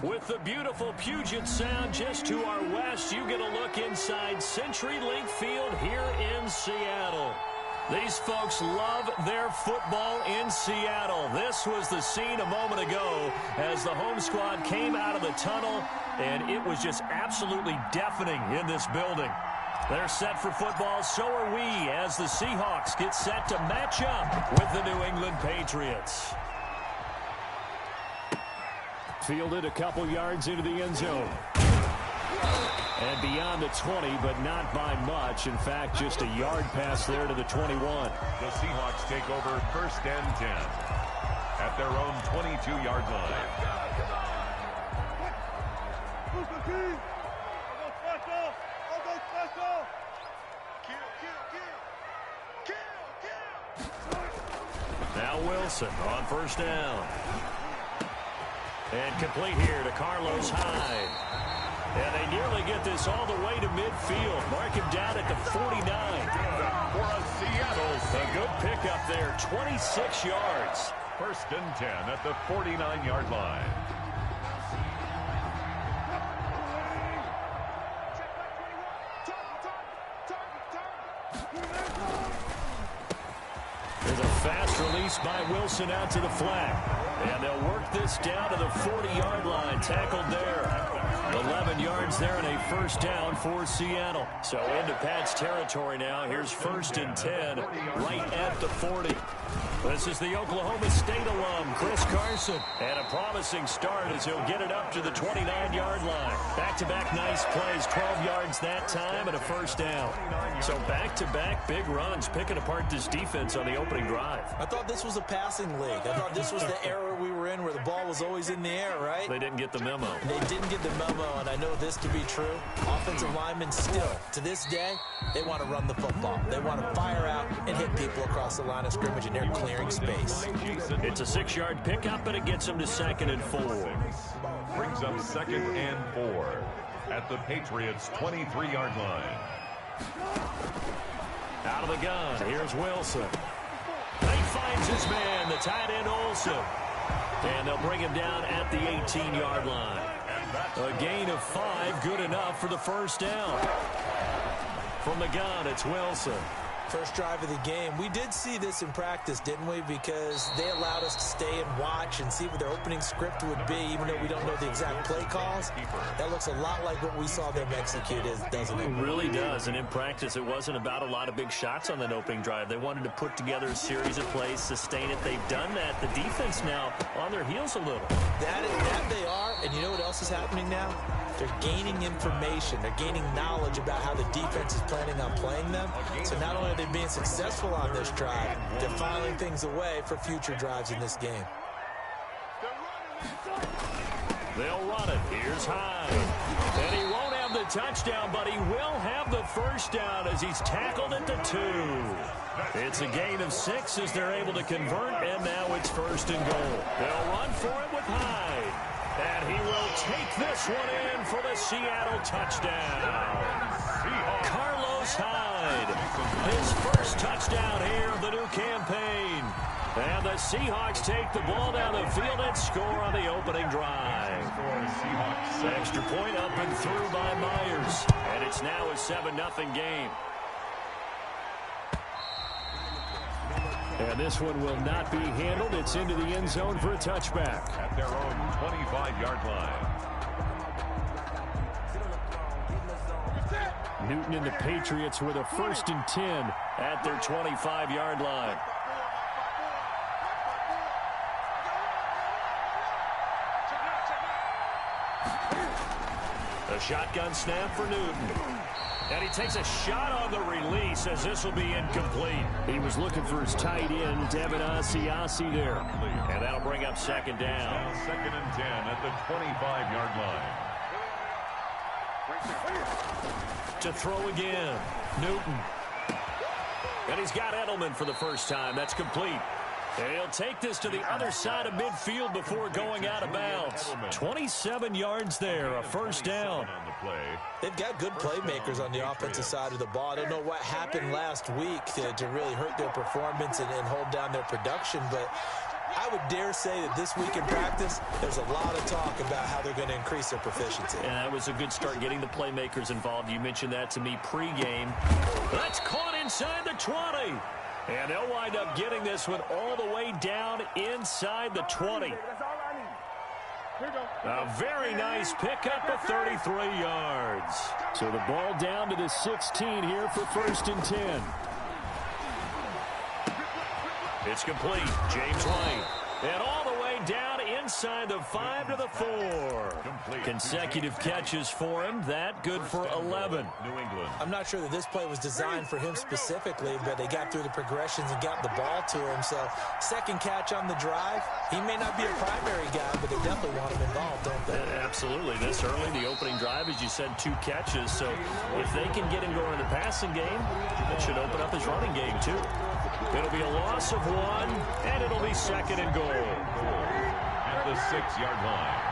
With the beautiful Puget Sound just to our west, you get a look inside CenturyLink Field here in Seattle. These folks love their football in Seattle. This was the scene a moment ago as the home squad came out of the tunnel, and it was just absolutely deafening in this building. They're set for football, so are we, as the Seahawks get set to match up with the New England Patriots. Fielded a couple yards into the end zone. And beyond the 20, but not by much. In fact, just a yard pass there to the 21. The Seahawks take over 1st and 10 at their own 22-yard line. Now Wilson on 1st down. And complete here to Carlos Hyde. And they nearly get this all the way to midfield. Mark him down at the 49. For a Seattle. A good pickup there, 26 yards. 1st and 10 at the 49-yard line. There's a fast release by Wilson out to the flat. And they'll work this down to the 40-yard line. Tackled there. 11 yards there and a 1st down for Seattle. So into Pat's territory now. Here's 1st and 10 right at the 40. This is the Oklahoma State alum, Chris Carson. And a promising start as he'll get it up to the 29-yard line. Back-to-back nice plays, 12 yards that time and a 1st down. So back-to-back big runs, picking apart this defense on the opening drive. I thought this was a passing league. I thought this was the era we were in where the ball was always in the air, right? They didn't get the memo. They didn't get the memo, and I know this to be true. Offensive linemen still, to this day, they want to run the football. They want to fire out and hit people across the line of scrimmage, and they're clearing space. It's a 6-yard pickup, and it gets them to 2nd and 4. Brings up 2nd and 4 at the Patriots' 23-yard line. Out of the gun, here's Wilson. He finds his man, the tight end Olsen. And they'll bring him down at the 18-yard line. A gain of 5, good enough for the 1st down. From the gun, it's Wilson. First drive of the game. We did see this in practice, didn't we? Because they allowed us to stay and watch and see what their opening script would be, even though we don't know the exact play calls. That looks a lot like what we saw them execute, doesn't it? It really does. And in practice, it wasn't about a lot of big shots on that opening drive. They wanted to put together a series of plays, sustain it. They've done that. The defense now on their heels a little. That they are. And you know what else is happening now? They're gaining information. They're gaining knowledge about how the defense is planning on playing them. So not only are they being successful on this drive, they're filing things away for future drives in this game. They'll run it. Here's Hyde. And he won't have the touchdown, but he will have the 1st down as he's tackled at the 2. It's a gain of 6 as they're able to convert, and now it's 1st and goal. They'll run for it with Hyde. And he will take this one in for the Seattle touchdown. Carlos Hyde, his 1st touchdown here of the new campaign. And the Seahawks take the ball down the field and score on the opening drive. Extra point up and through by Myers. And it's now a 7-0 game. And this one will not be handled. It's into the end zone for a touchback. At their own 25-yard line. Newton and the Patriots with a 1st and 10 at their 25-yard line. A shotgun snap for Newton. And he takes a shot on the release as this will be incomplete. He was looking for his tight end, Devin Asiasi there. And that'll bring up 2nd down. 2nd and 10 at the 25-yard line. To throw again, Newton. And he's got Edelman for the 1st time. That's complete. And he'll take this to the other side of midfield before going out of bounds. 27 yards there, a 1st down. They've got good playmakers on the offensive side of the ball. I don't know what happened last week to really hurt their performance and hold down their production, but I would dare say that this week in practice, there's a lot of talk about how they're going to increase their proficiency. And that was a good start getting the playmakers involved. You mentioned that to me pregame. That's caught inside the 20. And they'll wind up getting this one all the way down inside the 20. A very nice pickup of 33 yards. So the ball down to the 16 here for 1st and 10. It's complete. James White. And all the way down inside the 5 to the 4. Consecutive catches for him. That good for 11. New England. I'm not sure that this play was designed for him specifically, but they got through the progressions and got the ball to him. So, second catch on the drive. He may not be a primary guy, but they definitely want him involved, don't they? Absolutely. This early, the opening drive, as you said, 2 catches. So, if they can get him going in the passing game, it should open up his running game, too. It'll be a loss of 1, and it'll be 2nd and goal. At the 6-yard line.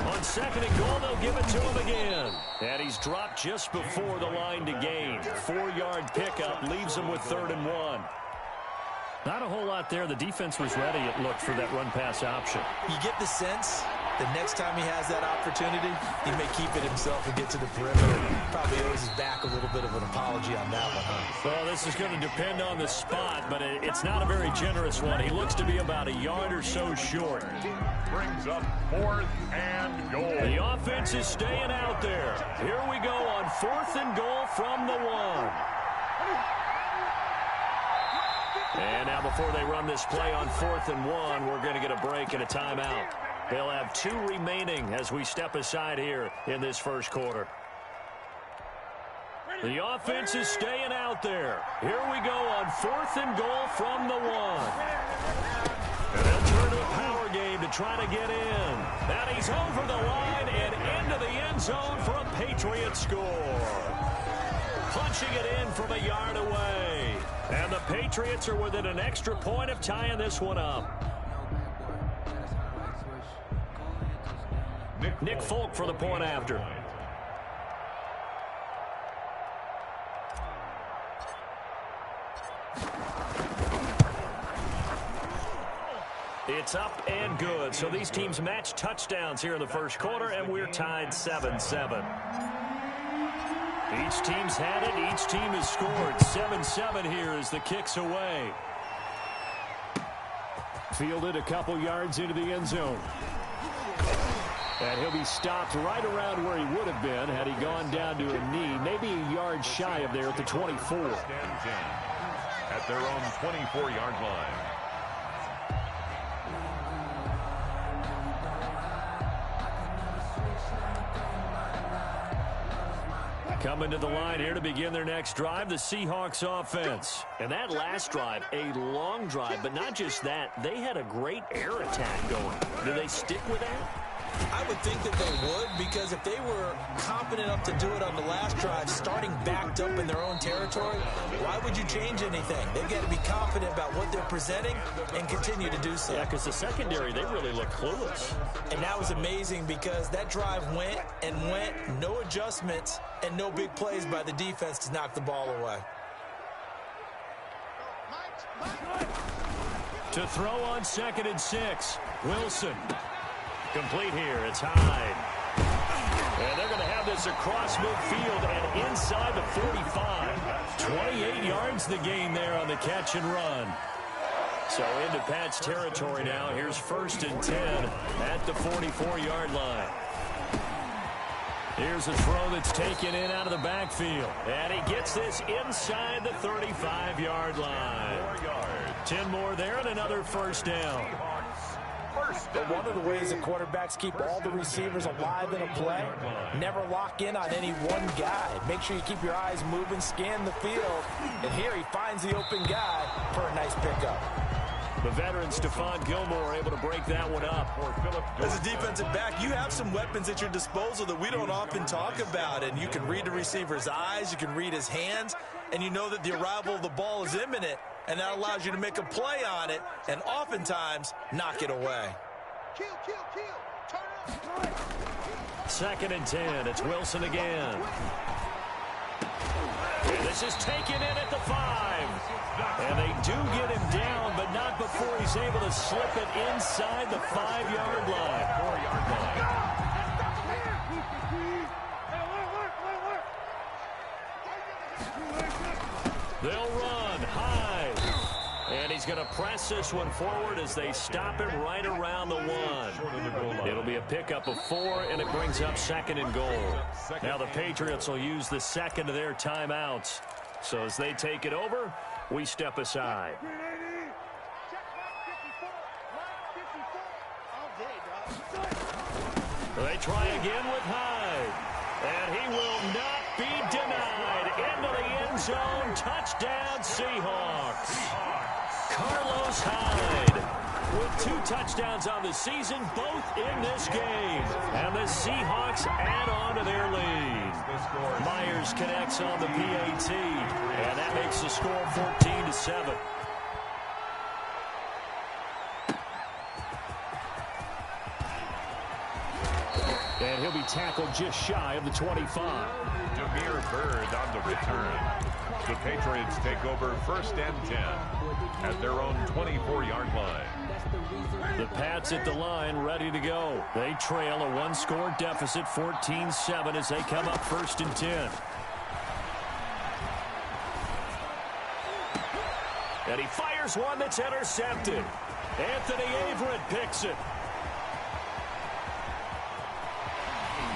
On 2nd and goal, they'll give it to him again. And he's dropped just before the line to gain. 4-yard pickup leaves him with 3rd and 1. Not a whole lot there. The defense was ready, it looked, for that run-pass option. You get the sense the next time he has that opportunity, he may keep it himself and get to the perimeter. Probably owes his back a little bit of an apology on that one, huh? Well, this is going to depend on the spot, but it's not a very generous one. He looks to be about a yard or so short. Brings up 4th and goal. The offense is staying out there. Here we go on 4th and goal from the 1. And now before they run this play on 4th and 1, we're going to get a break and a timeout. They'll have 2 remaining as we step aside here in this first quarter. The offense is staying out there. Here we go on 4th and goal from the 1. And they'll turn to a power game to try to get in. And he's over the line and into the end zone for a Patriot score. Punching it in from a yard away. And the Patriots are within an extra point of tying this one up. Nick Folk for the point after. It's up and good. So these teams match touchdowns here in the first quarter, and we're tied 7-7. Each team's had it. Each team has scored. 7-7 here as the kick's away. Fielded a couple yards into the end zone. And he'll be stopped right around where he would have been had he gone down to a knee, maybe a yard shy of there at the 24. At their own 24-yard line. Coming to the line here to begin their next drive, the Seahawks offense. And that last drive, a long drive, but not just that, they had a great air attack going. Do they stick with that? I would think that they would, because if they were confident enough to do it on the last drive, starting backed up in their own territory, why would you change anything? They've got to be confident about what they're presenting and continue to do so. Yeah, because the secondary, they really look clueless. And that was amazing because that drive went and went, no adjustments, and no big plays by the defense to knock the ball away. To throw on 2nd and 6, Wilson. Complete here. It's Hyde. And they're going to have this across midfield and inside the 45. 28 yards the gain there on the catch and run. So into Pat's territory now. Here's 1st and 10 at the 44-yard line. Here's a throw that's taken in out of the backfield. And he gets this inside the 35-yard line. 10 more there and another first down. But one of the ways that quarterbacks keep all the receivers alive in a play, never lock in on any one guy. Make sure you keep your eyes moving, scan the field, and here he finds the open guy for a nice pickup. The veteran Stephon Gilmore able to break that one up. As a defensive back, you have some weapons at your disposal that we don't often talk about, and you can read the receiver's eyes, you can read his hands, and you know that the arrival of the ball is imminent, and that allows you to make a play on it and oftentimes knock it away. Second and 10. It's Wilson again. And this is taken in at the 5. And they do get him down, but not before he's able to slip it inside the 5-yard line. 4-yard line. They'll run high. And he's going to press this one forward as they stop him right around the 1. It'll be a pickup of 4, and it brings up 2nd and goal. Now the Patriots will use the second of their timeouts. So as they take it over, we step aside. They try again with Hyde. And he will not be denied. Into the end zone. Touchdown, Seahawks. Carlos Hyde with 2 touchdowns on the season, both in this game. And the Seahawks add on to their lead. Myers connects on the PAT. And that makes the score 14-7. And he'll be tackled just shy of the 25. Demir Bird on the return. The Patriots take over 1st and 10 at their own 24-yard line. The Pats at the line, ready to go. They trail a 1-score deficit, 14-7, as they come up 1st and 10. And he fires one that's intercepted. Anthony Averett picks it.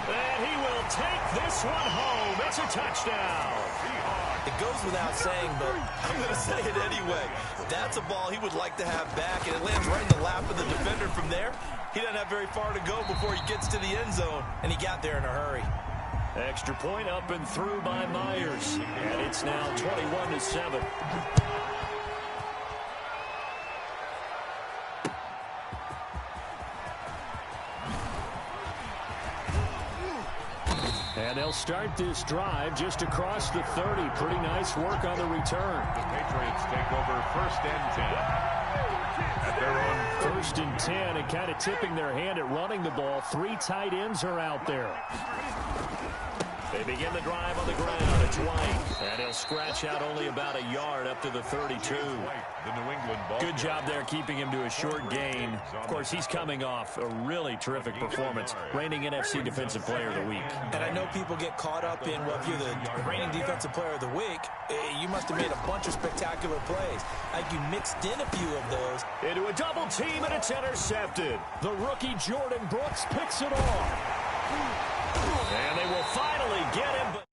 And he will take this one home. It's a touchdown. It goes without saying, but I'm going to say it anyway. That's a ball he would like to have back, and it lands right in the lap of the defender from there. He doesn't have very far to go before he gets to the end zone, and he got there in a hurry. Extra point up and through by Myers. And it's now 21-7. And they'll start this drive just across the 30. Pretty nice work on the return. The Patriots take over 1st and 10 at their own 1st and 10, and kind of tipping their hand at running the ball. 3 tight ends are out there. They begin the drive on the ground. It's White, and he'll scratch out only about a yard up to the 32. The New England ball. Good job there keeping him to a short gain. Of course, he's coming off a really terrific performance, reigning NFC Defensive Player of the Week. And I know people get caught up in, well, if you're the reigning Defensive Player of the Week, you must have made a bunch of spectacular plays. Like you mixed in a few of those. Into a double team, and it's intercepted. The rookie Jordan Brooks picks it off. And they will finally get him.